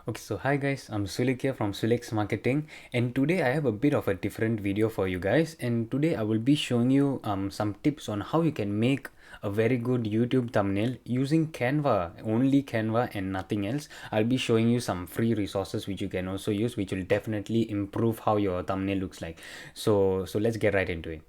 Okay, so hi guys, I'm Sulekh here from Sulekh's Marketing, and today I have a bit of a different video for you guys. And today I will be showing you some tips on how you can make a very good YouTube thumbnail using Canva, only Canva and nothing else. I'll be showing you some free resources which you can also use, which will definitely improve how your thumbnail looks like. So let's get right into it.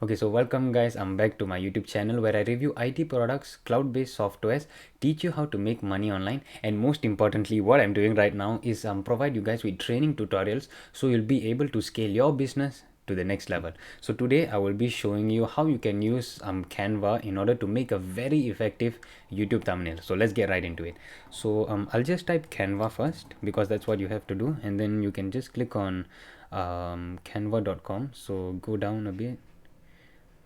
Okay, so welcome guys, I'm back to my YouTube channel where I review IT products, cloud-based softwares, teach you how to make money online, and most importantly, what I'm doing right now is provide you guys with training tutorials so you'll be able to scale your business to the next level. So today I will be showing you how you can use Canva in order to make a very effective YouTube thumbnail. So let's get right into it. So I'll just type Canva first because that's what you have to do, and then you can just click on canva.com. So go down a bit,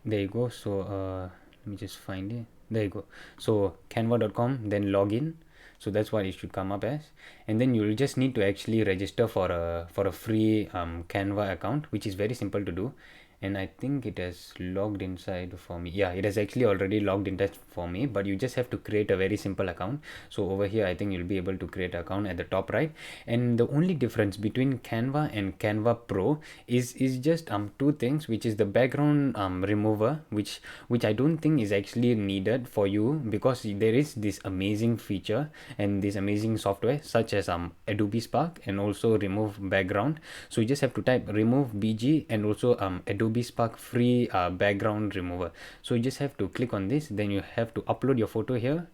there you go. So let me just find it. There you go. So canva.com, then login. So that's what it should come up as, and then you'll just need to actually register for a free Canva account, which is very simple to do. And I think it has logged inside for me. Yeah, it has actually already logged in that for me, but you just have to create a very simple account. So over here I think you'll be able to create an account at the top right. And the only difference between Canva and Canva Pro is just two things, which is the background remover, which I don't think is actually needed for you, because there is this amazing feature and this amazing software such as Adobe Spark and also remove background. So you just have to type remove BG and also Adobe Spark free background remover. So you just have to click on this, then you have to upload your photo here,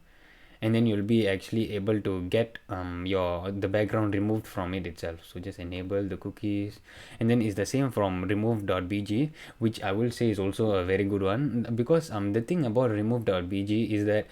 and then you'll be actually able to get the background removed from it itself. So just enable the cookies, and then it's the same from remove.bg, which I will say is also a very good one, because the thing about remove.bg is that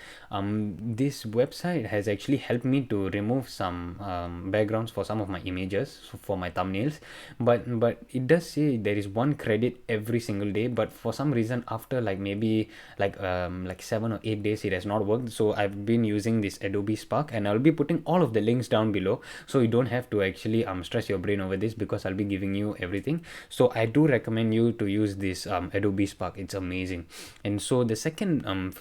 this website has actually helped me to remove some backgrounds for some of my images, so for my thumbnails. But it does say there is one credit every single day, but for some reason after maybe 7 or 8 days it has not worked. So I've been using this Adobe Spark, and I'll be putting all of the links down below, so you don't have to actually stress your brain over this, because I'll be giving you everything. So I do recommend you to use this Adobe Spark. It's amazing. And so the second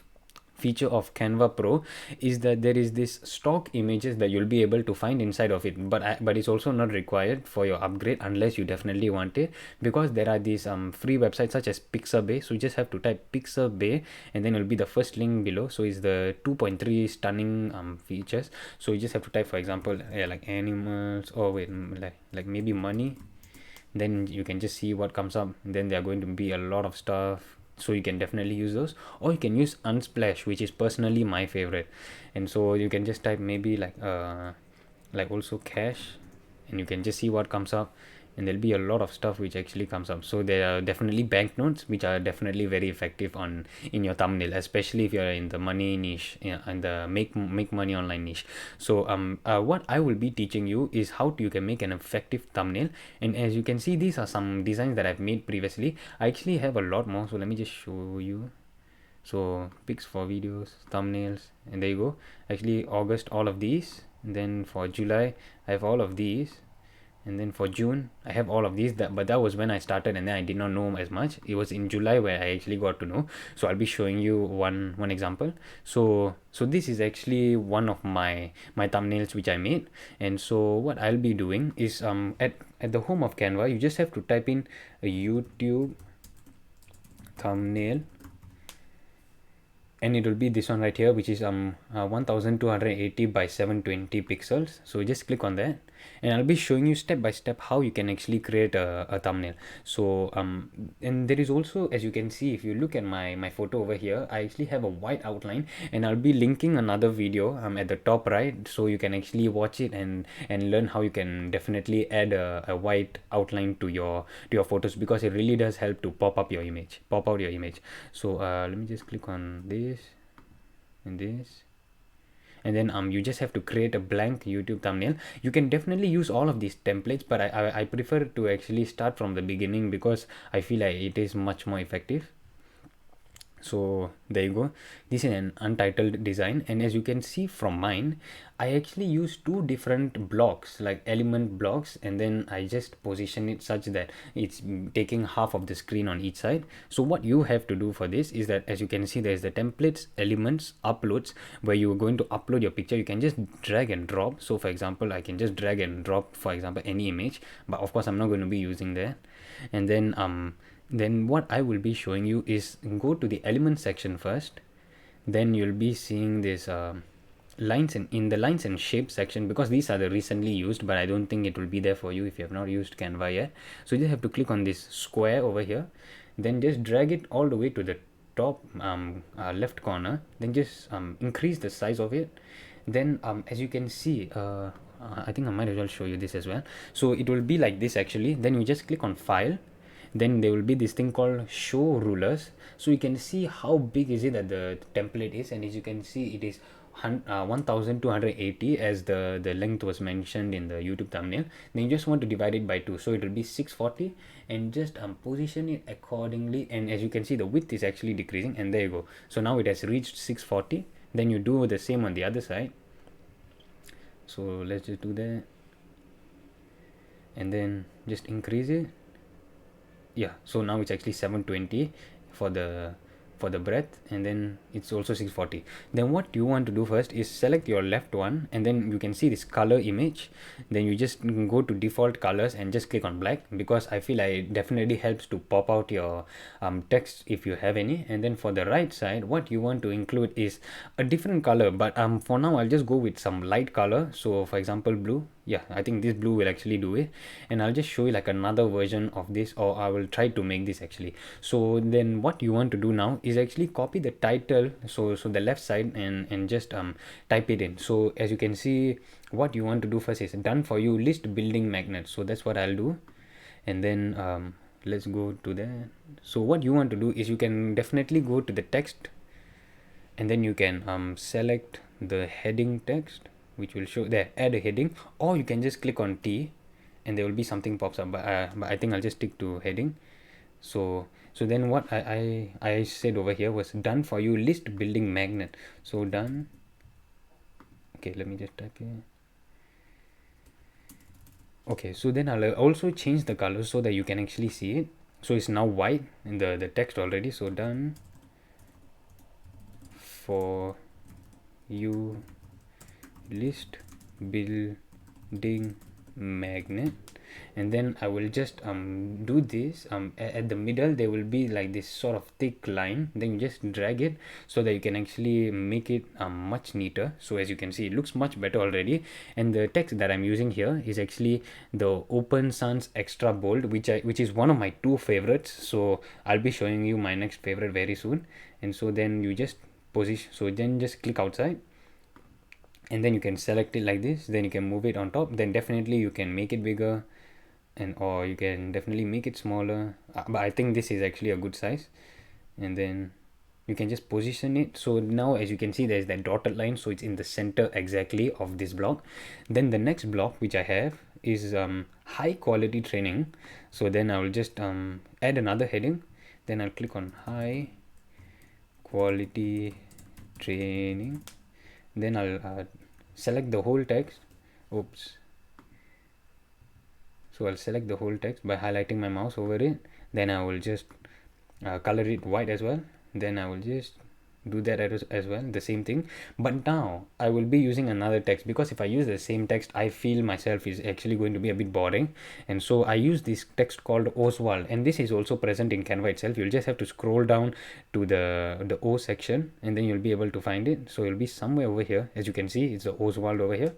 feature of Canva Pro is that there is this stock images that you'll be able to find inside of it, but it's also not required for your upgrade unless you definitely want it, because there are these free websites such as Pixabay. So you just have to type Pixabay, and then it'll be the first link below. So it's the 2.3 stunning features. So you just have to type, for example, like animals, or wait, like maybe money, then you can just see what comes up. Then there are going to be a lot of stuff, so you can definitely use those, or you can use Unsplash, which is personally my favorite. And so you can just type maybe like also cash, and you can just see what comes up, and there'll be a lot of stuff which actually comes up. So there are definitely banknotes, which are definitely very effective in your thumbnail, especially if you're in the money niche, yeah, and the make money online niche. So what I will be teaching you is how you can make an effective thumbnail. And as you can see, these are some designs that I've made previously. I actually have a lot more, so let me just show you. So pics for videos, thumbnails, and there you go. Actually August, all of these, and then for July I have all of these, and then for June I have all of these. But that was when I started, and then I did not know as much. It was in July where I actually got to know. So I'll be showing you one example. So this is actually one of my thumbnails which I made. And so what I'll be doing is at the home of Canva, you just have to type in a YouTube thumbnail, and it will be this one right here, which is 1280 by 720 pixels. So just click on that, and I'll be showing you step by step how you can actually create a thumbnail. So and there is also, as you can see, if you look at my photo over here, I actually have a white outline, and I'll be linking another video at the top right, so you can actually watch it and learn how you can definitely add a white outline to your photos, because it really does help to pop out your image. So let me just click on this and this, and then you just have to create a blank YouTube thumbnail. You can definitely use all of these templates, but I prefer to actually start from the beginning, because I feel like it is much more effective. So there you go. This is an untitled design, and as you can see from mine, I actually use two different blocks, like element blocks, and then I just position it such that it's taking half of the screen on each side. So what you have to do for this is that, as you can see, there's the templates, elements, uploads, where you're going to upload your picture. You can just drag and drop. So for example, I can just drag and drop, for example, any image, but of course I'm not going to be using that. And then what I will be showing you is, go to the element section first, then you'll be seeing this lines, and in the lines and shape section, because these are the recently used, but I don't think it will be there for you if you have not used Canva yet. So you just have to click on this square over here, then just drag it all the way to the top left corner, then just increase the size of it. Then as you can see, I think I might as well show you this as well. So it will be like this actually. Then you just click on file, then there will be this thing called show rulers. So you can see how big is it that the template is, and as you can see, it is 1280 as the length was mentioned in the YouTube thumbnail. Then you just want to divide it by 2, so it will be 640, and just position it accordingly. And as you can see, the width is actually decreasing, and there you go. So now it has reached 640. Then you do the same on the other side. So let's just do that, and then just increase it. Yeah, so now it's actually 720 for the breadth, and then it's also 640. Then what you want to do first is select your left one, and then you can see this color image. Then you just go to default colors and just click on black, because I feel like it definitely helps to pop out your text if you have any. And then for the right side, what you want to include is a different color, but for now I'll just go with some light color. So for example, blue. Yeah, I think this blue will actually do it, and I'll just show you like another version of this, or I will try to make this actually. So then what you want to do now is actually copy the title, so the left side, and just type it in. So as you can see, what you want to do first is done for you list building magnet. So that's what I'll do, and then let's go to that. So what you want to do is, you can definitely go to the text, and then you can select the heading text, which will show there, add a heading, or you can just click on T and there will be something pops up, but I think I'll just stick to heading. So then what I said over here was done for you list building magnet. So done. Okay, let me just type here. Okay, so then I'll also change the color so that you can actually see it. So it's now white in the text already. So done for you list building magnet. And then I will just do this, at the middle there will be like this sort of thick line. Then you just drag it so that you can actually make it much neater. So as you can see, it looks much better already. And the text that I'm using here is actually the Open Sans Extra Bold, which is one of my two favorites. So I'll be showing you my next favorite very soon. And so then you just position, so then just click outside, and then you can select it like this. Then you can move it on top. Then definitely you can make it bigger, and or you can definitely make it smaller, but I think this is actually a good size. And then you can just position it. So now as you can see, there's that dotted line, so it's in the center exactly of this block. Then the next block which I have is high quality training. So then I will just add another heading. Then I'll click on high quality training. Then I'll select the whole text. So I'll select the whole text by highlighting my mouse over it. Then I will just color it white as well. Then I will just do that as well, the same thing. But now I will be using another text, because if I use the same text, I feel myself is actually going to be a bit boring. And so I use this text called Oswald, and this is also present in Canva itself. You'll just have to scroll down to the O section, and then you'll be able to find it. So it'll be somewhere over here. As you can see, it's the Oswald over here.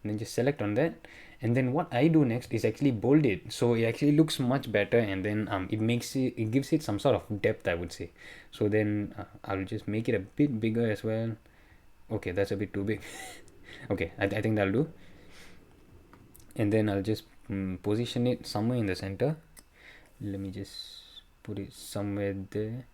And then just select on that, and then what I do next is actually bold it, so it actually looks much better. And then it gives it some sort of depth, I would say. So then I'll just make it a bit bigger as well. Okay, that's a bit too big. Okay, I think that'll do. And then I'll just position it somewhere in the center. Let me just put it somewhere there.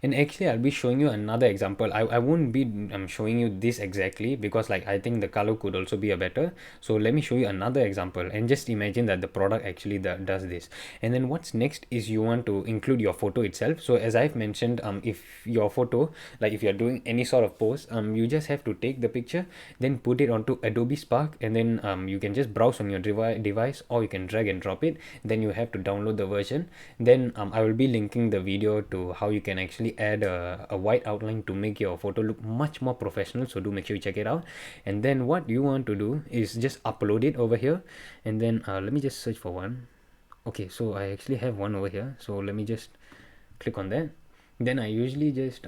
And actually I'll be showing you another example. I won't be showing you this exactly, because like I think the color could also be a better. So let me show you another example, and just imagine that the product actually does this. And then what's next is you want to include your photo itself. So as I've mentioned, if your photo, like if you're doing any sort of post, you just have to take the picture, then put it onto Adobe Spark, and then you can just browse on your device, or you can drag and drop it. Then you have to download the version. Then I will be linking the video to how you can actually add a white outline to make your photo look much more professional. So do make sure you check it out. And then what you want to do is just upload it over here. And then let me just search for one. Okay, so I actually have one over here, so let me just click on that. Then I usually just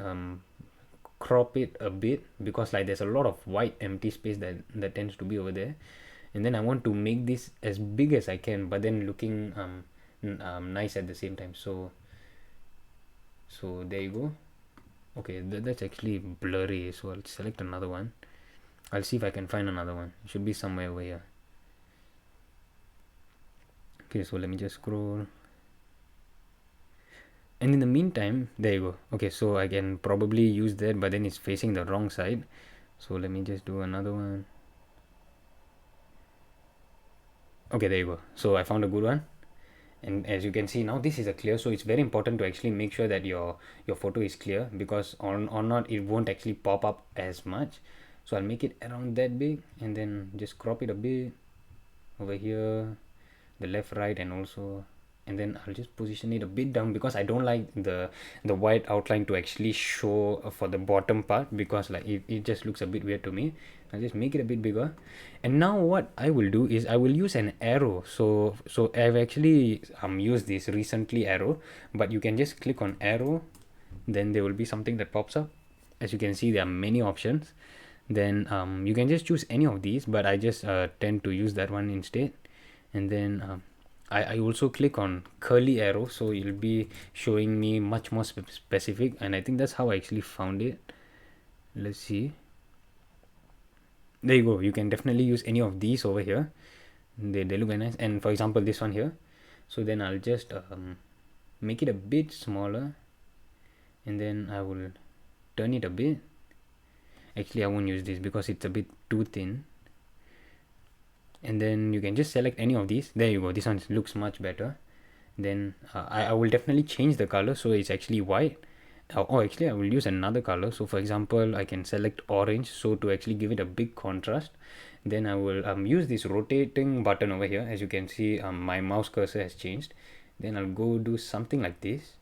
crop it a bit, because like there's a lot of white empty space that tends to be over there. And then I want to make this as big as I can, but then looking nice at the same time. So there you go. Okay, that's actually blurry, so I'll select another one. I'll see if I can find another one. It should be somewhere over here. Okay, so let me just scroll. And in the meantime, there you go. Okay, so I can probably use that, but then it's facing the wrong side. So let me just do another one. Okay, there you go. So I found a good one. And as you can see now, this is a clear. So it's very important to actually make sure that your photo is clear, because or not it won't actually pop up as much. So I'll make it around that big, and then just crop it a bit over here, the left, right, and also, and then I'll just position it a bit down, because I don't like the white outline to actually show for the bottom part, because like it just looks a bit weird to me. I'll just make it a bit bigger. And now what I will do is I will use an arrow. So I've actually used this recently arrow, but you can just click on arrow, then there will be something that pops up. As you can see, there are many options. Then you can just choose any of these, but I just tend to use that one instead. And then I also click on curly arrow, so it'll be showing me much more specific. And I think that's how I actually found it. Let's see. There you go. You can definitely use any of these over here. They look very nice. And for example, this one here. So then I'll just make it a bit smaller, and then I will turn it a bit. Actually, I won't use this because it's a bit too thin. And then you can just select any of these. There you go. This one looks much better. Then I will definitely change the color so it's actually white. Oh, actually I will use another color. So for example, I can select orange, so to actually give it a big contrast. Then I will use this rotating button over here. As you can see, my mouse cursor has changed. Then I'll go do something like this,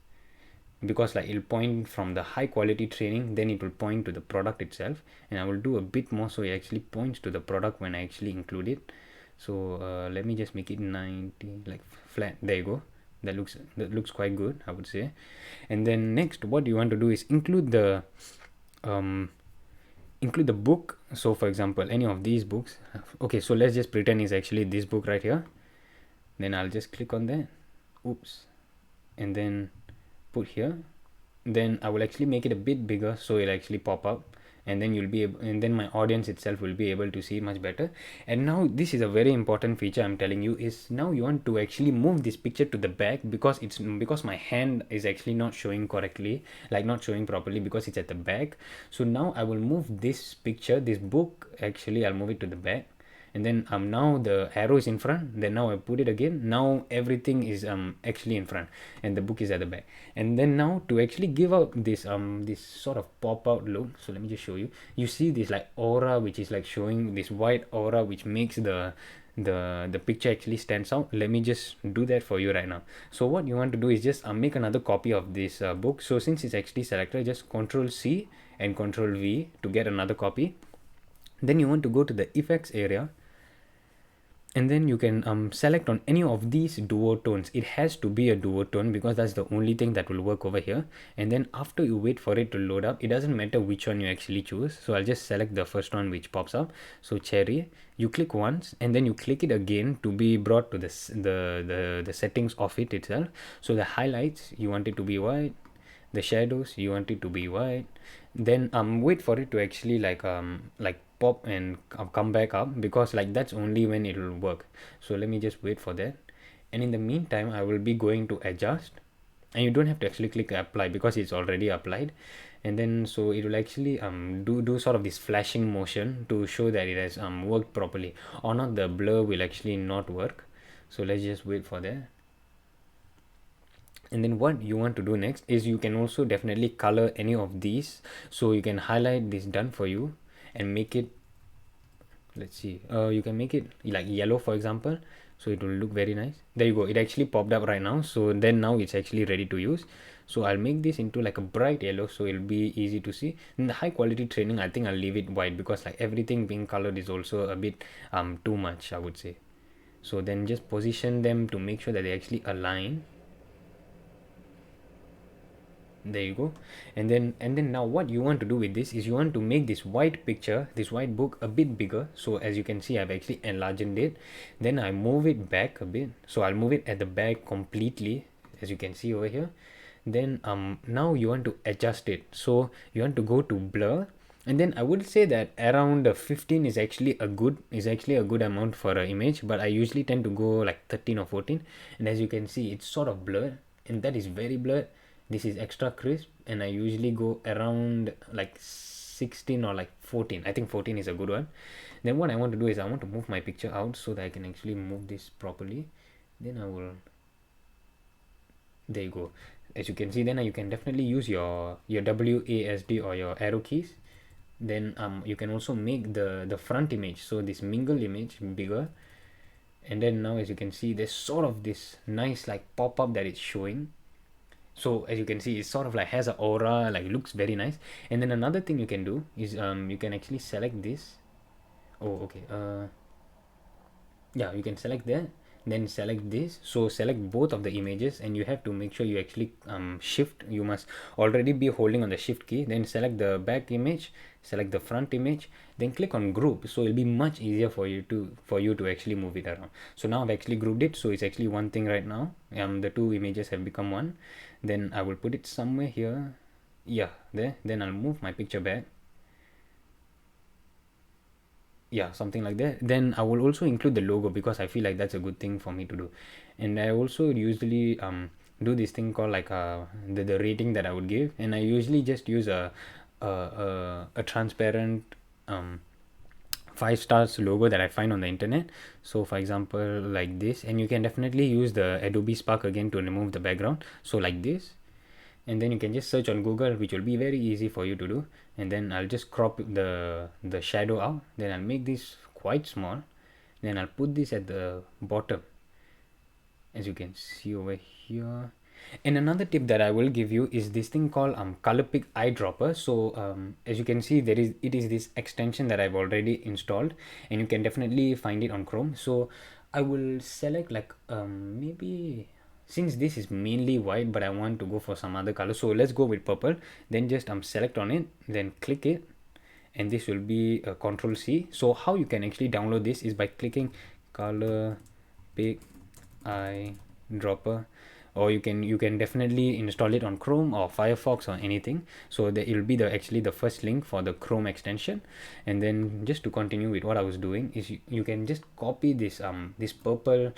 because like it'll point from the high quality training, then it will point to the product itself. And I will do a bit more so it actually points to the product when I actually include it. So let me just make it 90, like flat. There you go. That looks quite good, I would say. And then next, what you want to do is include the book. So for example, any of these books. Okay, so let's just pretend it's actually this book right here. Then I'll just click on that. Oops. And then put here. Then I will actually make it a bit bigger so it'll actually pop up. And then you'll be able, and then my audience itself will be able to see much better. And now this is a very important feature I'm telling you, is now you want to actually move this picture to the back, because my hand is actually not showing correctly, like not showing properly, because it's at the back. So now I will move this picture, this book, actually I'll move it to the back. And then now the arrow is in front. Then now I put it again. Now everything is actually in front, and the book is at the back. And then now to actually give out this this sort of pop out look, so let me just show you. You see this like aura, which is like showing this white aura, which makes the picture actually stands out. Let me just do that for you right now. So what you want to do is just make another copy of this book. So since it's actually selected, just Ctrl C and Ctrl V to get another copy. Then you want to go to the effects area, and then you can select on any of these duotones. It has to be a duotone, because that's the only thing that will work over here. And then after you wait for it to load up, it doesn't matter which one you actually choose. So I'll just select the first one which pops up. So cherry, you click once, and then you click it again to be brought to the settings of it itself. So the highlights, you want it to be white. The shadows, you want it to be white. Then wait for it to actually like pop and come back up, because like that's only when it will work. So let me just wait for that. And in the meantime, I will be going to adjust. and you don't have to actually click apply because it's already applied. And then so it will actually do sort of this flashing motion to show that it has worked properly, or not the blur will actually not work. So let's just wait for that. And then what you want to do next is you can also definitely color any of these. So you can highlight this done for you and make it, let's see, you can make it like yellow for example, so it will look very nice. There you go, it actually popped up right now. So then now it's actually ready to use. So I'll make this into like a bright yellow so it'll be easy to see. In the high quality training, I think I'll leave it white because like everything being colored is also a bit too much, I would say. So then just position them to make sure that they actually align. There you go. And then now what you want to do with this is you want to make this white picture, this white book, a bit bigger. So as you can see, I've actually enlarged it. Then I move it back a bit, so I'll move it at the back completely, as you can see over here. Then now you want to adjust it, so you want to go to blur. And then I would say that around 15 is actually a good amount for an image, but I usually tend to go like 13 or 14. And as you can see, it's sort of blurred, and that is very blurred. This is extra crisp, and I usually go around like 16 or like 14. I think 14 is a good one. Then what I want to do is I want to move my picture out so that I can actually move this properly. Then I will, there you go. As you can see, then you can definitely use your WASD or your arrow keys. Then you can also make the front image, so this mingle image, bigger. And then now as you can see, there's sort of this nice like pop-up that it's showing. So as you can see, it sort of like has an aura, like looks very nice. And then another thing you can do is you can actually select this. Oh, okay. Yeah, you can select that, then select this. So select both of the images, and you have to make sure you actually shift. You must already be holding on the shift key. Then select the back image, select the front image, then click on group. So it'll be much easier for you to actually move it around. So now I've actually grouped it, so it's actually one thing right now. The two images have become one. Then I will put it somewhere here. Yeah, there. Then I'll move my picture back. Yeah, something like that. Then I will also include the logo because I feel like that's a good thing for me to do. And I also usually do this thing called like the rating that I would give. And I usually just use a transparent 5 stars logo that I find on the internet. So for example, like this, and you can definitely use the Adobe Spark again to remove the background. So like this, and then you can just search on Google, which will be very easy for you to do. And then I'll just crop the shadow out. Then I'll make this quite small. Then I'll put this at the bottom, as you can see over here. And another tip that I will give you is this thing called color pick eyedropper. So as you can see, it is this extension that I've already installed, and you can definitely find it on Chrome. So I will select like maybe, since this is mainly white, but I want to go for some other color, so let's go with purple. Then just select on it, then click it, and this will be a Control C. So how you can actually download this is by clicking color pick eyedropper, or you can definitely install it on Chrome or Firefox or anything. So it will be actually the first link for the Chrome extension. And then just to continue with what I was doing is you can just copy this purple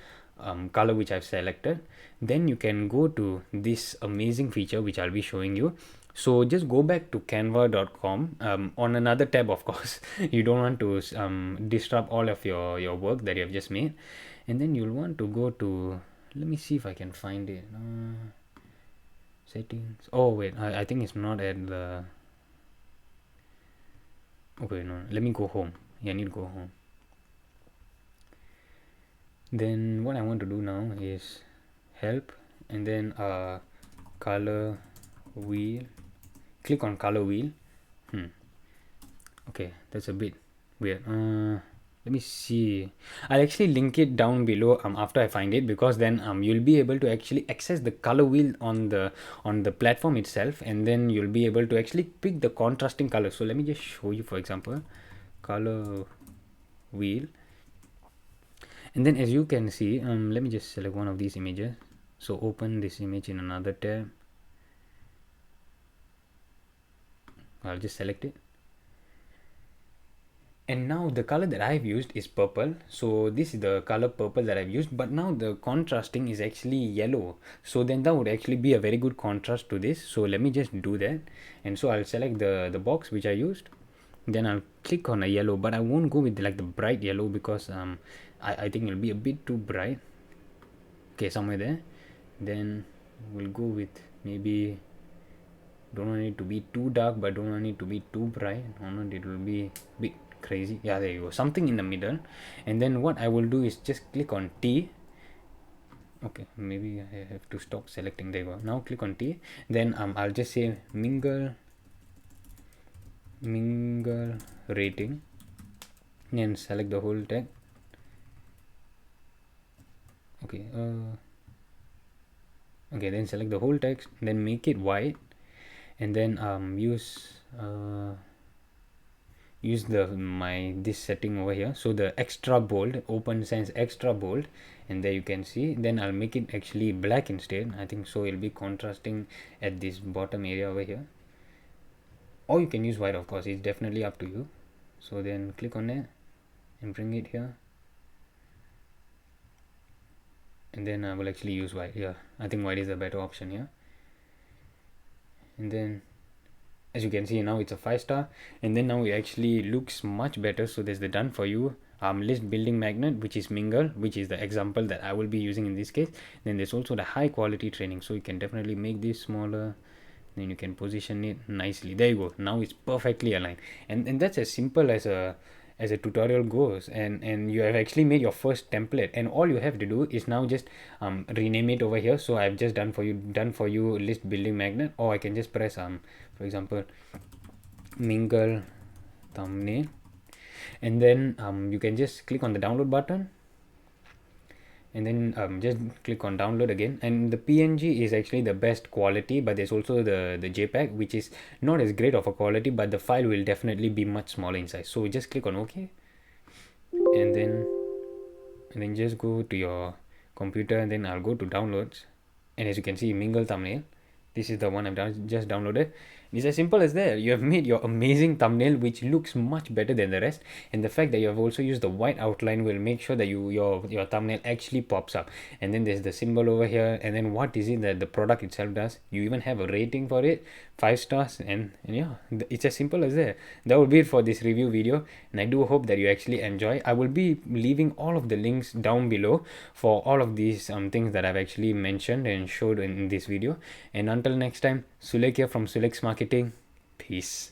color which I've selected. Then you can go to this amazing feature which I'll be showing you. So just go back to canva.com on another tab, of course. You don't want to disrupt all of your work that you have just made. And then you'll want to go to, let me see if I can find it. Settings. Oh wait, I think it's not at the, okay, no, let me go home. Yeah, I need to go home. Then what I want to do now is help, and then color wheel. Click on color wheel. Okay, that's a bit weird. Let me see. I'll actually link it down below after I find it, because then you'll be able to actually access the color wheel on the platform itself, and then you'll be able to actually pick the contrasting color. So let me just show you, for example, color wheel. And then as you can see, let me just select one of these images. So open this image in another tab. I'll just select it. And now the color that I've used is purple, so this is the color purple that I've used, but now the contrasting is actually yellow, so then that would actually be a very good contrast to this. So let me just do that. And so I'll select the box which I used, then I'll click on a yellow, but I won't go with like the bright yellow because I think it'll be a bit too bright. Okay, somewhere there. Then we'll go with maybe, don't want it to be too dark but don't want it to be too bright, or not it will be a bit crazy. Yeah, there you go, something in the middle. And then what I will do is just click on T. Okay, maybe I have to stop selecting. There you go. Now click on T. Then I'll just say mingle rating, and select the whole tag. Okay, okay, then select the whole text, then make it white, and then use this setting over here, so the extra bold, open sans extra bold, and there you can see. Then I'll make it actually black instead, I think, so it'll be contrasting at this bottom area over here, or you can use white, of course, it's definitely up to you. So then click on it and bring it here, and then I will actually use white. Yeah, I think white is a better option here. And then as you can see, now it's a 5-star, and then now it actually looks much better. So there's the done for you list building magnet, which is mingle, which is the example that I will be using in this case. Then there's also the high quality training, so you can definitely make this smaller, then you can position it nicely. There you go, now it's perfectly aligned. And that's as simple as a tutorial goes, and you have actually made your first template, and all you have to do is now just rename it over here. So I've just done for you list building magnet, or I can just press for example mingle thumbnail, and then you can just click on the download button, and then just click on download again. And the PNG is actually the best quality, but there's also the JPEG, which is not as great of a quality, but the file will definitely be much smaller in size. So just click on OK, and then just go to your computer, and then I'll go to downloads, and as you can see, mingle thumbnail, this is the one I've just downloaded. It's as simple as that. You have made your amazing thumbnail, which looks much better than the rest, and the fact that you have also used the white outline will make sure that your thumbnail actually pops up. And then there's the symbol over here, and then what is it that the product itself does? You even have a rating for it, 5 stars, and yeah, it's as simple as that. That will be it for this review video, and I do hope that you actually enjoy. I will be leaving all of the links down below for all of these things that I've actually mentioned and showed in this video. And until next time, Sulekh here from Sulekh's Marketing. Peace.